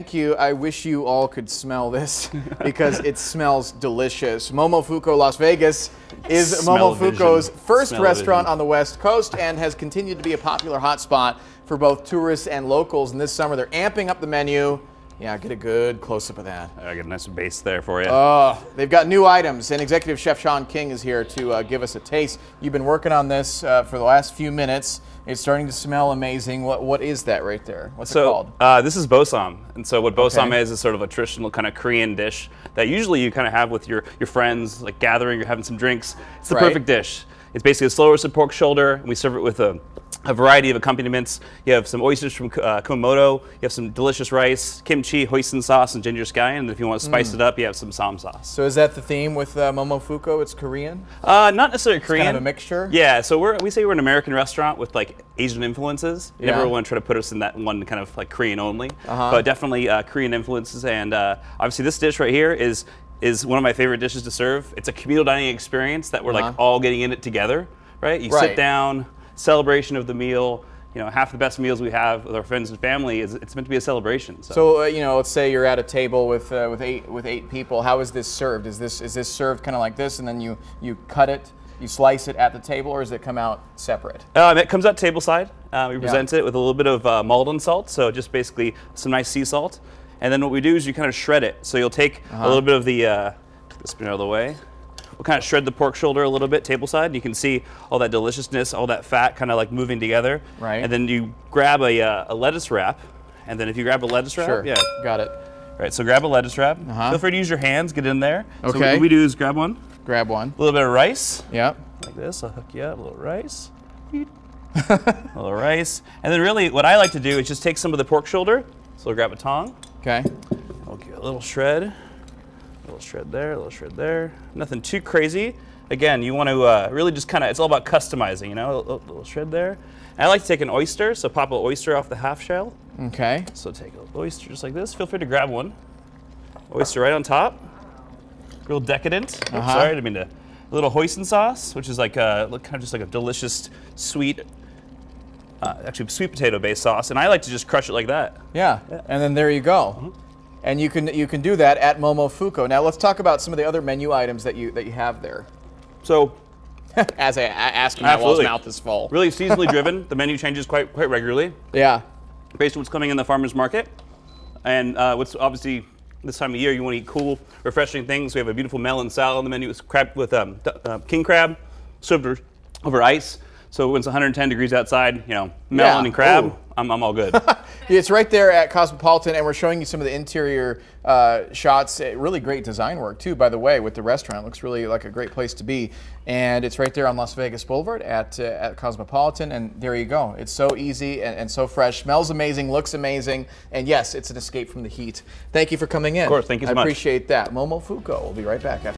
Thank you. I wish you all could smell this because it smells delicious. Momofuku Las Vegas is Momofuku's first restaurant on the West Coast and has continued to be a popular hotspot for both tourists and locals. And this summer they're amping up the menu. Yeah, get a good close-up of that. I got a nice base there for you. They've got new items, and Executive Chef Shaun King is here to give us a taste. You've been working on this for the last few minutes. It's starting to smell amazing. What is that right there? What's it called? This is bosam. And so what bosam is sort of a traditional kind of Korean dish that usually you kind of have with your friends, like gathering, you're having some drinks. It's the perfect dish. It's basically a slow roasted pork shoulder, and we serve it with a variety of accompaniments. You have some oysters from Kumamoto, you have some delicious rice, kimchi, hoisin sauce, and ginger scallion, and if you want to spice it up, you have some sam sauce. So is that the theme with Momofuku? It's Korean? Not necessarily Korean. It's kind of a mixture? Yeah, so we say we're an American restaurant with like Asian influences. You never want to try to put us in that one kind of like Korean only, but definitely Korean influences, and obviously this dish right here is one of my favorite dishes to serve. It's a communal dining experience that we're like all getting in it together, right? You sit down, celebration of the meal. You know, half the best meals we have with our friends and family it's meant to be a celebration. So, you know, let's say you're at a table with eight people. How is this served? Is this served kind of like this, and then you cut it, you slice it at the table, or does it come out separate? It comes out table side. We present it with a little bit of Maldon salt, so just basically some nice sea salt. And then what we do is you kind of shred it. So you'll take a little bit of the spin out of the way. We'll kind of shred the pork shoulder a little bit, table side, and you can see all that deliciousness, all that fat kind of like moving together. Right. And then you grab a lettuce wrap, and then if you grab a lettuce wrap, got it. Right, so grab a lettuce wrap. Feel free to use your hands, get in there. Okay. So what we do is grab one. Grab one. A little bit of rice. Yep. Like this, I'll hook you up, a little rice. A little rice. And then really what I like to do is just take some of the pork shoulder. So we'll grab a tong. Okay. We'll give it a little shred. A little shred there, a little shred there. Nothing too crazy. Again, you want to really just kind of, it's all about customizing, you know, a little shred there. And I like to take an oyster, so pop an oyster off the half shell. Okay. So take an oyster just like this. Feel free to grab one. Oyster right on top. Real decadent. Oops, sorry, I didn't mean to. A little hoisin sauce, which is like kind of just like a delicious sweet, actually sweet potato based sauce. And I like to just crush it like that. Yeah. And then there you go. And you can do that at Momofuku. Now let's talk about some of the other menu items that you have there. So, as I ask him, while his mouth is full. Really seasonally driven. The menu changes quite regularly. Yeah. Based on what's coming in the farmer's market, and what's obviously this time of year you want to eat cool, refreshing things. We have a beautiful melon salad on the menu. It's crab with king crab served over ice. So when it's 110 degrees outside, you know, melon and crab, I'm all good. It's right there at Cosmopolitan, and we're showing you some of the interior shots. Really great design work, too, by the way, with the restaurant. It looks really like a great place to be. And it's right there on Las Vegas Boulevard at Cosmopolitan, and there you go. It's so easy and so fresh. Smells amazing, looks amazing, and yes, it's an escape from the heat. Thank you for coming in. Of course, thank you so much. I appreciate that. Momofuku. We'll be right back after.